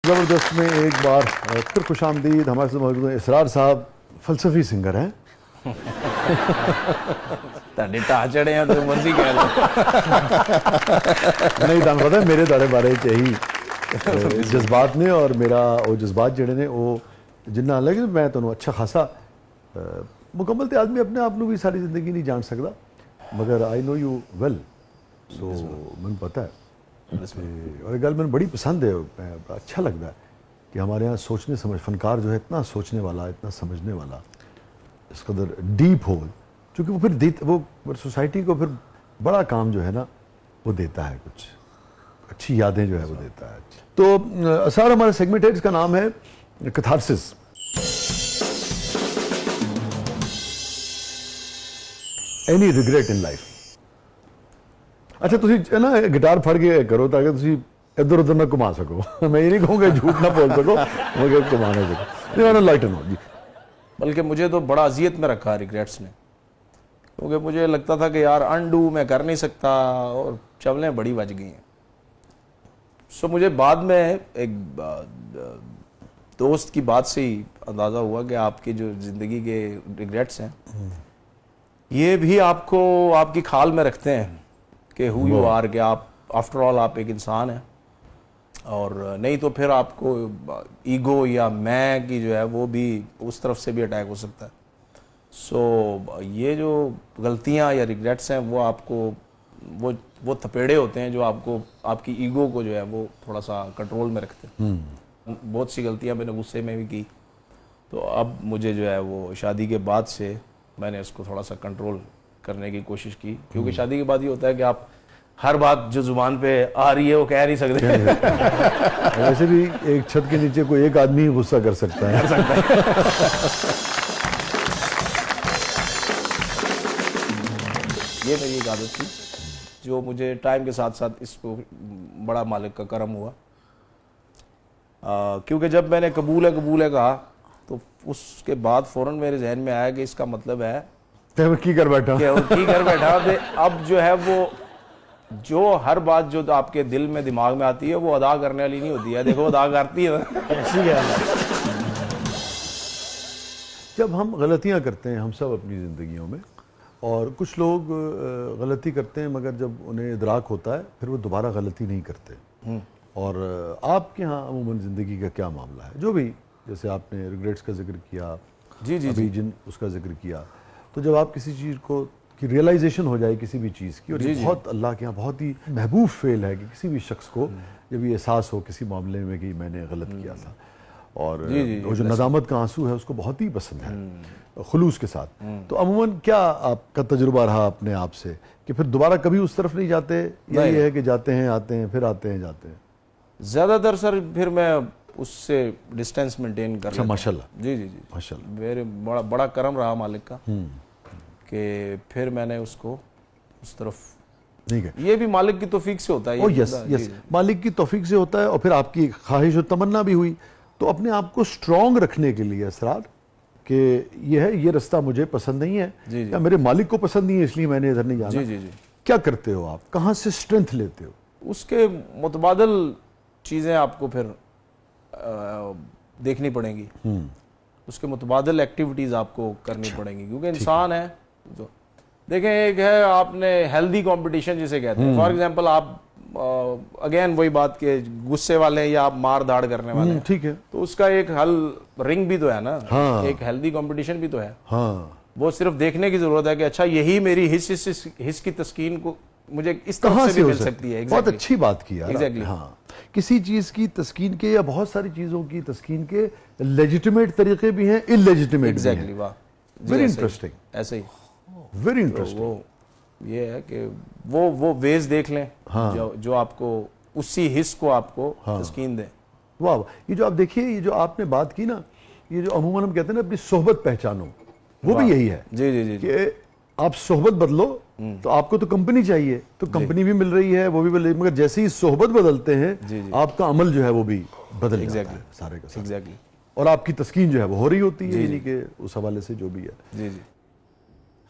زبردست میں ایک بار پھر خوش آمدید. ہمارے ساتھ موجود ہیں اسرار صاحب. فلسفی سنگر ہیں. تھے ٹا چڑے ہیں تو مرضی کہہ لو. نہیں تمہیں پتہ ہے میرے تھوڑے بارے چاہی جذبات نے اور میرا وہ جذبات جڑے نے وہ جنہ الگ ہے. میں تمہیں اچھا خاصا مکمل تے آدمی اپنے آپ بھی ساری زندگی نہیں جان سکتا مگر آئی نو یو ویل سو من پتہ ہے. اور ایک گل میں بڑی پسند ہے. بڑا اچھا لگتا ہے کہ ہمارے یہاں سوچنے سمجھ فنکار جو ہے اتنا سوچنے والا اتنا سمجھنے والا اس قدر ڈیپ ہو چونکہ وہ پھر وہ سوسائٹی کو پھر بڑا کام جو ہے نا وہ دیتا ہے. کچھ اچھی یادیں جو ہے وہ دیتا ہے. تو اسرار ہمارا سیگمنٹ ہے جس کا نام ہے catharsis. Any regret in life. اچھا تسی نا گٹار پھڑ کے کرو تاکہ تسی ادھر ادھر نہ گھما سکو. میں یہ نہیں کہوں گا جھوٹ نہ بول سکو مگر گھما نہ سکو. لائٹن ہو جی. بلکہ مجھے تو بڑا اذیت میں رکھا ریگریٹس نے کیونکہ مجھے لگتا تھا کہ یار انڈو میں کر نہیں سکتا اور چولیں بڑی بج گئی ہیں. سو مجھے بعد میں ایک دوست کی بات سے ہی اندازہ ہوا کہ آپ کی جو زندگی کے ریگریٹس ہیں یہ بھی آپ کو آپ کی کھال میں رکھتے ہیں کہ ہو یو آر کہ آپ آفٹر آل آپ ایک انسان ہیں اور نہیں تو پھر آپ کو ایگو یا میں کی جو ہے وہ بھی اس طرف سے بھی اٹیک ہو سکتا ہے. سو یہ جو غلطیاں یا ریگریٹس ہیں وہ آپ کو وہ تھپیڑے ہوتے ہیں جو آپ کو آپ کی ایگو کو جو ہے وہ تھوڑا سا کنٹرول میں رکھتے ہیں. بہت سی غلطیاں میں نے غصے میں بھی کی تو اب مجھے جو ہے وہ شادی کے بعد سے میں نے اس کو تھوڑا سا کنٹرول کرنے کی کوشش کی کیونکہ شادی کے بعد یہ ہوتا ہے کہ آپ ہر بات جو زبان پہ آ رہی ہے وہ کہہ نہیں سکتے. ویسے بھی ایک چھت کے نیچے کوئی ایک آدمی ہی غصہ کر سکتا ہے. یہ میری ایک عادت تھی جو مجھے ٹائم کے ساتھ ساتھ اس کو بڑا مالک کا کرم ہوا کیونکہ جب میں نے قبول ہے کہا تو اس کے بعد فوراً میرے ذہن میں آیا کہ اس کا مطلب ہے کی کر بیٹھا. اب جو ہے وہ جو ہر بات جو آپ کے دل میں دماغ میں آتی ہے وہ ادا کرنے والی نہیں ہوتی ہے. دیکھو ادا کرتی ہے. جب ہم غلطیاں کرتے ہیں ہم سب اپنی زندگیوں میں اور کچھ لوگ غلطی کرتے ہیں مگر جب انہیں ادراک ہوتا ہے پھر وہ دوبارہ غلطی نہیں کرتے. اور آپ کے ہاں عموماً زندگی کا کیا معاملہ ہے جو بھی جیسے آپ نے ریگریٹس کا ذکر کیا ابھی جن اس کا ذکر کیا تو جب آپ کسی چیز کو کی ریئلائزیشن ہو جائے کسی بھی چیز کی اور یہ بہت اللہ کے یہاں بہت ہی محبوب فعل ہے کہ کسی بھی شخص کو جب یہ احساس ہو کسی معاملے میں کہ میں نے غلط کیا تھا اور وہ جو ندامت کا آنسو ہے اس کو بہت ہی پسند ہے خلوص کے ساتھ. تو عموماً کیا آپ کا تجربہ رہا اپنے آپ سے کہ پھر دوبارہ کبھی اس طرف نہیں جاتے یا یہ ہے کہ جاتے ہیں آتے ہیں پھر آتے ہیں جاتے ہیں؟ زیادہ تر سر پھر میں اس سے ڈسٹینس مینٹین کر لیتا ہوں. ماشاء اللہ. جی ماشاء اللہ. میرے بڑا کرم رہا مالک کا کہ پھر میں نے اس کو اس طرف ٹھیک ہے. یہ بھی مالک کی توفیق سے ہوتا ہے. یس مالک کی توفیق سے ہوتا ہے اور پھر آپ کی خواہش و تمنا بھی ہوئی تو اپنے آپ کو سٹرونگ رکھنے کے لیے اسرار کہ یہ ہے یہ رستہ مجھے پسند نہیں ہے یا میرے مالک کو پسند نہیں ہے اس لیے میں نے ادھر نہیں جانا. کیا کرتے ہو آپ کہاں سے سٹرینتھ لیتے ہو؟ اس کے متبادل چیزیں آپ کو پھر دیکھنی پڑیں گی. اس کے متبادل ایکٹیویٹیز آپ کو کرنی پڑیں گی کیونکہ انسان ہے. دیکھیں ایک ہے آپ نے ہیلدی کمپٹیشن جسے کہتے ہیں. فار ایگزامپل آپ اگین وہی بات کہ غصے والے ہیں یا آپ مار داڑ کرنے والے ہیں ٹھیک ہے تو اس کا ایک حل رنگ بھی تو ہے نا. ایک ہیلدی کمپٹیشن بھی تو ہے. وہ صرف دیکھنے کی ضرورت ہے کہ اچھا یہی میری حس کی تسکین کو مجھے اس طرح سے بھی مل سکتی ہے. بہت اچھی بات کی یار. کسی چیز کی تسکین کے یا بہت ساری چیزوں کی تسکین کے لیجیٹیمیٹ طریقے بھی ہیں اللیجیٹیمیٹ بھی ہیں. Very interesting. ایسے ہی ویری انٹرسٹنگ. وہ یہ ہے کہ وہ ویز دیکھ لیں جو آپ کو اسی حس کو آپ کو تسکین دیں. واہ یہ جو آپ دیکھیے یہ جو آپ نے بات کی نا یہ جو عموماً ہم کہتے ہیں نا اپنی صحبت پہچانو وہ بھی یہی ہے. جی کہ آپ صحبت بدلو تو آپ کو تو کمپنی چاہیے تو کمپنی بھی مل رہی ہے وہ بھی مل رہی ہے مگر جیسے ہی صحبت بدلتے ہیں آپ کا عمل جو ہے وہ بھی بدل جاتا ہے سارے کا سارا. اور آپ کی تسکین جو ہے وہ ہو رہی ہوتی ہے یعنی کہ اس حوالے سے جو بھی ہے.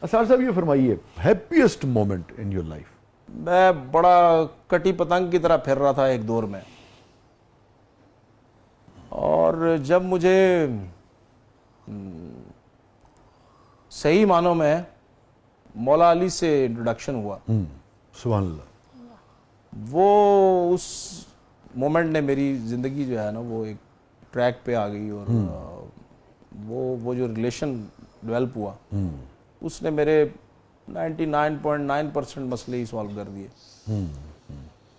اسرار صاحب یہ فرمائیے happiest moment in your life. میں بڑا کٹی پتنگ کی طرح پھر رہا تھا ایک دور میں اور جب مجھے صحیح معنوں میں مولا علی سے انٹروڈکشن ہوا، سبحان اللہ، وہ اس مومنٹ نے میری زندگی جو ہے نا وہ ایک ٹریک پہ آ گئی، اور وہ جو ریلیشن ڈیولپ ہوا اس نے میرے 99.9% مسئلے ہی سالو کر دیے.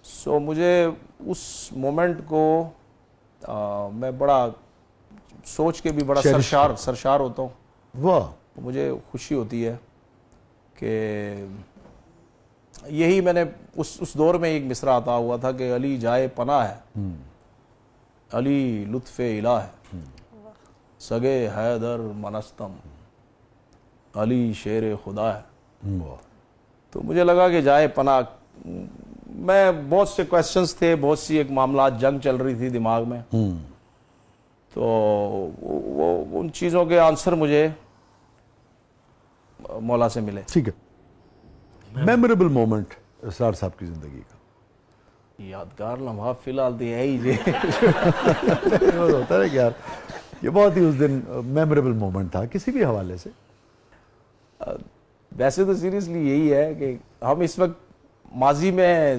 سو مجھے اس مومنٹ کو میں بڑا سوچ کے بھی بڑا سرشار ہوتا ہوں. واہ، مجھے خوشی ہوتی ہے کہ یہی میں نے اس دور میں ایک مصرع عطا ہوا تھا کہ علی جائے پناہ ہے، علی لطف الہ ہے، سگے حیدر منستم، علی شیر خدا ہے. تو مجھے لگا کہ جائے پناہ، میں بہت سے کویسچنز تھے، بہت سی ایک معاملات، جنگ چل رہی تھی دماغ میں، تو وہ ان چیزوں کے آنسر مجھے مولا سے ملے. ٹھیک ہے. میموریبل مومنٹ اسرار صاحب کی زندگی کا؟ یادگار لمحہ فی الحال تو یہی جی ہوتا ہے کہ یار یہ بہت ہی اس دن میموریبل مومنٹ تھا کسی بھی حوالے سے. ویسے تو سیریسلی یہی ہے کہ ہم اس وقت ماضی میں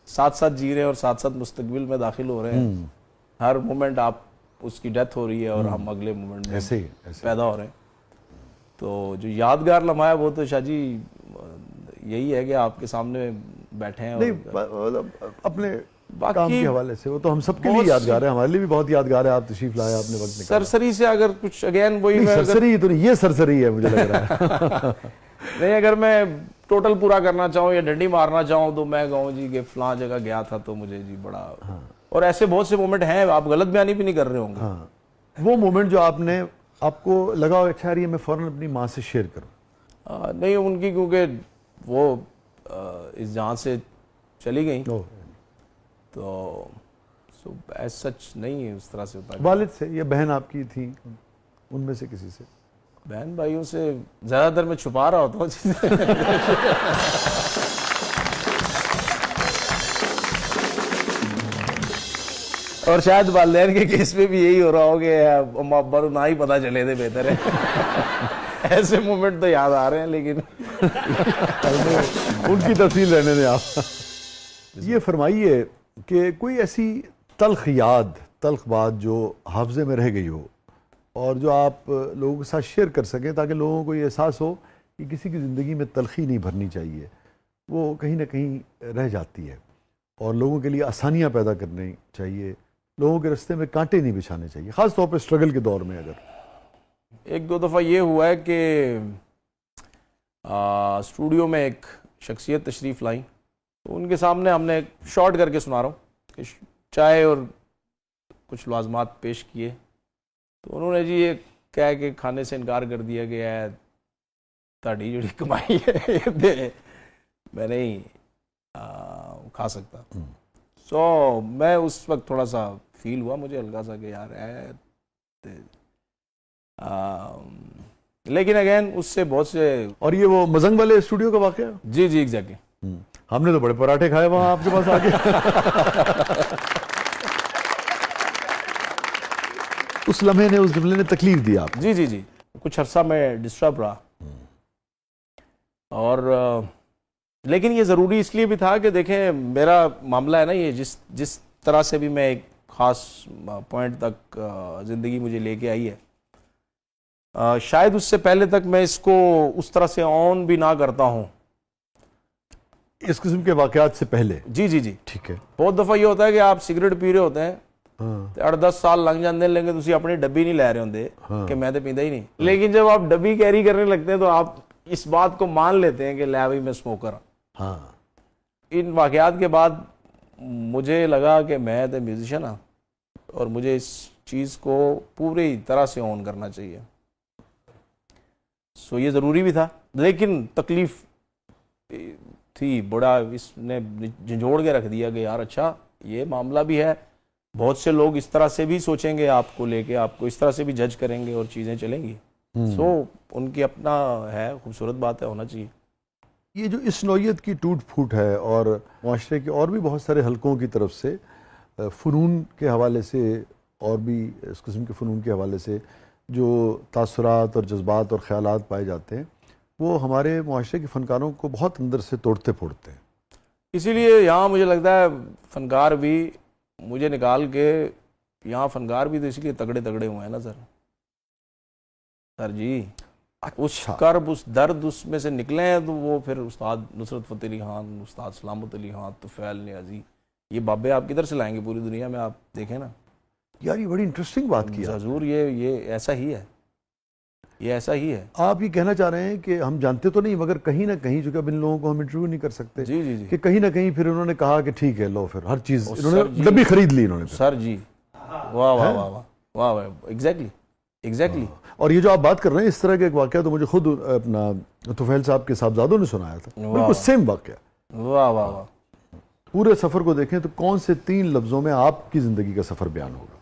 ساتھ ساتھ جی رہے ہیں اور ساتھ ساتھ مستقبل میں داخل ہو رہے ہیں. ہر مومنٹ آپ اس کی ڈیتھ ہو رہی ہے اور ہم اگلے مومنٹ میں پیدا ہو رہے ہیں. تو جو یادگار لمحہ ہے وہ تو شاہ جی یہی ہے کہ آپ کے سامنے بیٹھے ہیں. نہیں اپنے کام کے حوالے سے وہ تو ہم سب کے لیے یادگار ہے، ہمارے لیے بھی بہت یادگار ہے. آپ تشریف لائے، آپ نے وقت نکالا. سرسری سے اگر کچھ اگین وہی سرسری تو نہیں، یہ سرسری ہے مجھے لگ رہا ہے. نہیں، اگر میں ٹوٹل پورا کرنا چاہوں یا ڈنڈی مارنا چاہوں تو میں کہوں جی کہ فلاں جگہ گیا تھا تو مجھے جی بڑا، اور ایسے بہت سے مومنٹ ہیں، آپ غلط بیانی بھی نہیں کر رہے ہوں گے. وہ مومنٹ جو آپ کو لگا ہو اچھا رہی ہے میں فوراً اپنی ماں سے شیئر کروں؟ نہیں، ان کی کیونکہ وہ اس جہاں سے چلی گئیں تو ایز سچ نہیں ہے اس طرح سے ہوتا. والد سے یا بہن آپ کی تھی، ان میں سے کسی سے؟ بہن بھائیوں سے زیادہ تر میں چھپا رہا ہوتا ہوں. اور شاید والدین کے کیس میں بھی یہی ہو رہا ہو کہ اما ابا نہ ہی پتہ چلے تھے بہتر ہے. ایسے مومنٹ تو یاد آ رہے ہیں لیکن ان کی تفصیل رہنے دیں آپ. یہ فرمائیے کہ کوئی ایسی تلخ یاد، تلخ بات جو حافظے میں رہ گئی ہو اور جو آپ لوگوں کے ساتھ شیئر کر سکیں تاکہ لوگوں کو یہ احساس ہو کہ کسی کی زندگی میں تلخی نہیں بھرنی چاہیے، وہ کہیں نہ کہیں رہ جاتی ہے، اور لوگوں کے لیے آسانیاں پیدا کرنی چاہیے، لوگوں کے رستے میں کانٹے نہیں بچھانے چاہیے، خاص طور پہ اسٹرگل کے دور میں. اگر ایک دو دفعہ یہ ہوا ہے کہ اسٹوڈیو میں ایک شخصیت تشریف لائیں تو ان کے سامنے ہم نے شارٹ کر کے سنا رہا ہوں کہ چائے اور کچھ لازمات پیش کیے تو انہوں نے جی یہ کہہ کے کھانے سے انکار کر دیا کہ اے تہاڈی جڑی کمائی ہے میں نہیں کھا سکتا. سو میں اس وقت تھوڑا سا فیل ہوا مجھے ہلکا سا کہ یار لیکن اگین اس سے بہت سے. اور یہ وہ مزنگ والے اسٹوڈیو کا واقعہ؟ جی جی ایگزیکٹلی. ہم نے تو بڑے پراٹھے کھائے وہاں آپ کے پاس آ کے. اس لمحے نے، اس جملے نے تکلیف دی آپ؟ جی جی جی، کچھ عرصہ میں ڈسٹرب رہا، اور لیکن یہ ضروری اس لیے بھی تھا کہ دیکھیں میرا معاملہ ہے نا یہ جس طرح سے بھی میں ایک خاص پوائنٹ تک زندگی مجھے لے کے آئی ہے، شاید اس سے پہلے تک میں اس کو اس طرح سے آن بھی نہ کرتا ہوں. اس قسم کے واقعات سے پہلے؟ جی جی جی. ٹھیک ہے. بہت دفعہ یہ ہوتا ہے کہ آپ سگریٹ پی رہے ہوتے ہیں 8-10 سال لنگ جاندے لیکن تسی اپنی ڈبی نہیں لے رہے ہوندے کہ میں تو پیندا ہی نہیں، لیکن جب آپ ڈبی کیری کرنے لگتے ہیں تو آپ اس بات کو مان لیتے ہیں کہ لے بھائی میں اسموکر ہوں. ان واقعات کے بعد مجھے لگا کہ میں تو میوزیشین ہوں اور مجھے اس چیز کو پوری طرح سے آن کرنا چاہیے. سو یہ ضروری بھی تھا لیکن تکلیف تھی، بڑا اس نے جھنجھوڑ کے رکھ دیا کہ یار اچھا یہ معاملہ بھی ہے. بہت سے لوگ اس طرح سے بھی سوچیں گے آپ کو لے کے، آپ کو اس طرح سے بھی جج کریں گے اور چیزیں چلیں گی. سو ان کی اپنا ہے، خوبصورت بات ہے، ہونا چاہیے. یہ جو اس نوعیت کی ٹوٹ پھوٹ ہے اور معاشرے کے اور بھی بہت سارے حلقوں کی طرف سے فنون کے حوالے سے اور بھی اس قسم کے فنون کے حوالے سے جو تاثرات اور جذبات اور خیالات پائے جاتے ہیں وہ ہمارے معاشرے کے فنکاروں کو بہت اندر سے توڑتے پھوڑتے ہیں. اسی لیے یہاں مجھے لگتا ہے فنکار بھی مجھے نکال کے یہاں فنکار بھی تو اس لیے تگڑے ہوئے ہیں نا سر جی. اس کرب اس درد اس میں سے نکلے ہیں تو وہ پھر استاد نصرت فتح علی خان, استاد سلامت علی خان, طفیل نیازی, یہ بابے آپ کدھر سے لائیں گے پوری دنیا میں؟ آپ دیکھیں نا یار یہ بڑی انٹرسٹنگ بات کی حضور, یہ ایسا ہی ہے, یہ ایسا ہی ہے. آپ یہ کہنا چاہ رہے ہیں کہ ہم جانتے تو نہیں مگر کہیں نہ کہیں, چونکہ اب ان لوگوں کو ہم انٹرویو نہیں کر سکتے, جی جی جی, کہ کہیں نہ کہیں پھر انہوں نے کہا کہ ٹھیک ہے لو پھر ہر چیز انہوں نے ڈبی خرید لی انہوں نے سر جی. واہ واہ واہ واہ واہ واہ, ایگزیکٹلی. اور یہ جو آپ بات کر رہے ہیں اس طرح کا ایک واقعہ تو مجھے خود اپنا طفیل صاحب کے صاحبزادوں نے سنایا تھا, بالکل سیم واقعہ. واہ واہ واہ. پورے سفر کو دیکھیں تو کون سے 3 لفظوں میں آپ کی زندگی کا سفر بیان ہوگا؟